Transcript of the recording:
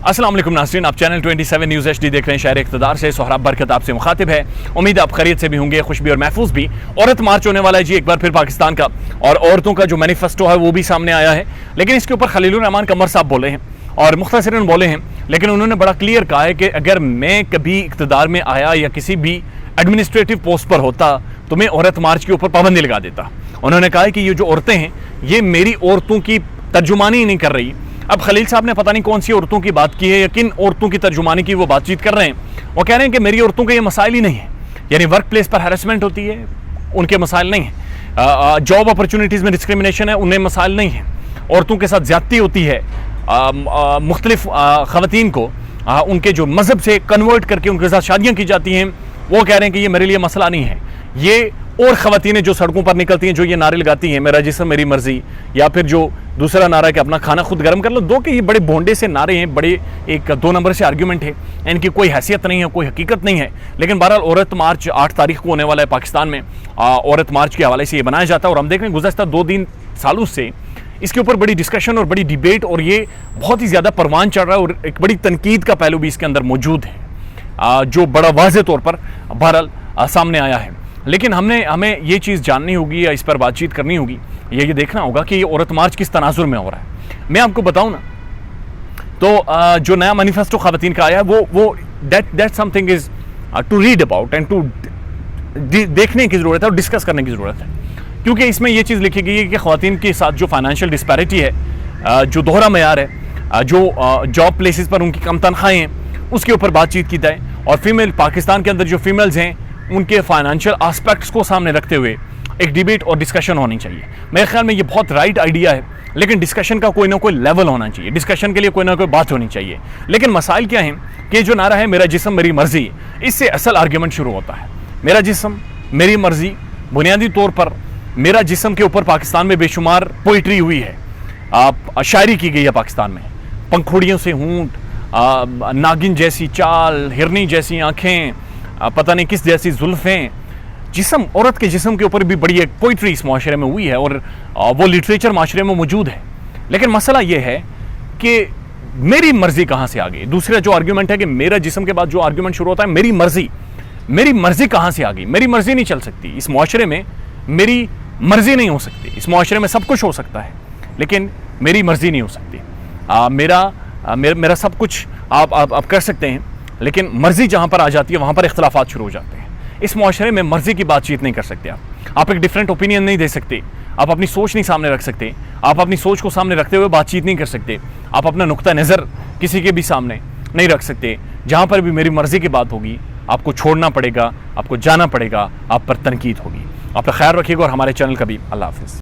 अस्सलाम वालेकुम नाज़रीन, आप चैनल 27 न्यूज़ HD देख रहे हैं। शहर इक़्तिदार से सोहराब बरकत आपसे मुखातिब है। उम्मीद आप खैरियत से भी होंगे, खुश भी और महफूज भी। औरत मार्च होने वाला है जी एक बार फिर पाकिस्तान का, और औरतों का जो मैनिफेस्टो है वो भी सामने आया है। लेकिन इसके ऊपर खलीलुर रहमान कमर साहब बोले हैं और मुख्तसरन बोले हैं, लेकिन उन्होंने बड़ा क्लियर कहा है कि अगर मैं कभी इक़्तिदार में आया या किसी भी एडमिनिस्ट्रेटिव पोस्ट पर होता तो मैं औरत मार्च के ऊपर पाबंदी लगा देता। उन्होंने कहा है कि ये जो औरतें हैं ये मेरी औरतों की तर्जुमानी नहीं कर रही। अब खलील साहब ने पता नहीं कौन सी औरतों की बात की है, यकीन औरतों की तर्जुमानी की वो बातचीत कर रहे हैं। वो कह रहे हैं कि मेरी औरतों के ये मसाइल ही नहीं है, यानी वर्क प्लेस पर हैरेसमेंट होती है उनके मसाइल नहीं है, जॉब अपॉर्चुनिटीज़ में डिस्क्रिमिनेशन है उनमें मसाइल नहीं है, औरतों के साथ ज़्यादती होती है, मुख्तलिफ ख़वातीन को उनके जो मज़हब से कन्वर्ट करके उनके साथ शादियाँ की जाती हैं। वो कह रहे हैं कि ये मेरे लिए मसला नहीं है। ये और ख़वातीनें जो सड़कों पर निकलती हैं, जो ये नारे लगाती हैं मेरा जिस्म मेरी मर्ज़ी, या फिर जो दूसरा नारा है कि अपना खाना खुद गर्म कर लो, दो के ये बड़े भोंडे से नारे हैं, बड़े एक दो नंबर से आर्ग्यूमेंट है, इनकी कोई हैसियत नहीं है, कोई हकीकत नहीं है। लेकिन बहरहाल औरत मार्च 8 तारीख को होने वाला है पाकिस्तान में। औरत मार्च के हवाले से ये बनाया जाता है और हम देख रहे हैं गुज़श्ता 2-3 सालों से इसके ऊपर बड़ी डिस्कशन और बड़ी डिबेट, और ये बहुत ही ज़्यादा परवान चढ़ रहा है, और एक बड़ी तनकीद का पहलू भी इसके अंदर मौजूद है जो बड़ा वाज़ेह तौर पर बहरहाल सामने आया है। लेकिन हमें ये चीज़ जाननी होगी या इस पर बातचीत करनी होगी, ये देखना होगा कि ये औरत मार्च किस तनाजुर में हो रहा है। मैं आपको बताऊं ना, तो जो नया मैनिफेस्टो ख़वातीन का आया है वो that something is to read about and to देखने की ज़रूरत है और डिस्कस करने की ज़रूरत है। क्योंकि इसमें ये चीज़ लिखी गई है कि ख़वातीन के साथ जो फाइनेंशियल डिस्पैरिटी है, जो दोहरा मयार है, जो जॉब प्लेसेस पर उनकी कम तनख्वाहें हैं, उसके ऊपर बातचीत की जाए, और फीमेल पाकिस्तान के अंदर जो फीमेल्स हैं उनके फाइनेंशियल एस्पेक्ट्स को सामने रखते हुए एक डिबेट और डिस्कशन होनी चाहिए। मेरे ख्याल में ये बहुत राइट आइडिया है, लेकिन डिस्कशन का कोई ना कोई लेवल होना चाहिए, डिस्कशन के लिए कोई ना कोई बात होनी चाहिए। लेकिन मसाइल क्या हैं कि जो नारा है मेरा जिस्म मेरी मर्ज़ी, इससे असल आर्ग्यूमेंट शुरू होता है। मेरा जिस्म मेरी मर्ज़ी, बुनियादी तौर पर मेरा जिस्म के ऊपर पाकिस्तान में बेशुमार पोइट्री हुई है, शायरी की गई है पाकिस्तान में। पंखुड़ियों से ऊँट, नागिन जैसी चाल, हिरनी जैसी आँखें, पता नहीं किस जैसी जुल्फ़ें, जिस्म, औरत के जिस्म के ऊपर भी बड़ी एक पोइट्री इस माशरे में हुई है, और वो लिटरेचर माशरे में मौजूद है। लेकिन मसला ये है कि मेरी मर्ज़ी कहाँ से आ गई। दूसरा जो आर्ग्यूमेंट है कि मेरा जिस्म के बाद जो आर्ग्यूमेंट शुरू होता है मेरी मर्ज़ी कहाँ से आ गई। मेरी मर्ज़ी नहीं चल सकती इस माशरे में, मेरी मर्ज़ी नहीं हो सकती। इस माशरे में सब कुछ हो सकता है, लेकिन मेरी मर्ज़ी नहीं हो सकती। मेरा सब कुछ आप कर सकते हैं, लेकिन मर्ज़ी जहाँ पर आ जाती है वहाँ पर इख्तलाफात शुरू हो जाते हैं। इस माशरे में मर्ज़ी की बातचीत नहीं कर सकते आप एक डिफरेंट ओपिनियन नहीं दे सकते, आप अपनी सोच नहीं सामने रख सकते, आप अपनी सोच को सामने रखते हुए बातचीत नहीं कर सकते, आप अपना नुक्ता नज़र किसी के भी सामने नहीं रख सकते। जहाँ पर भी मेरी मर्ज़ी की बात होगी आपको छोड़ना पड़ेगा, आपको जाना पड़ेगा, आप पर तनकीद होगी। आप ख्याल रखिएगा और हमारे चैनल का भी। अल्लाह हाफ़िज़।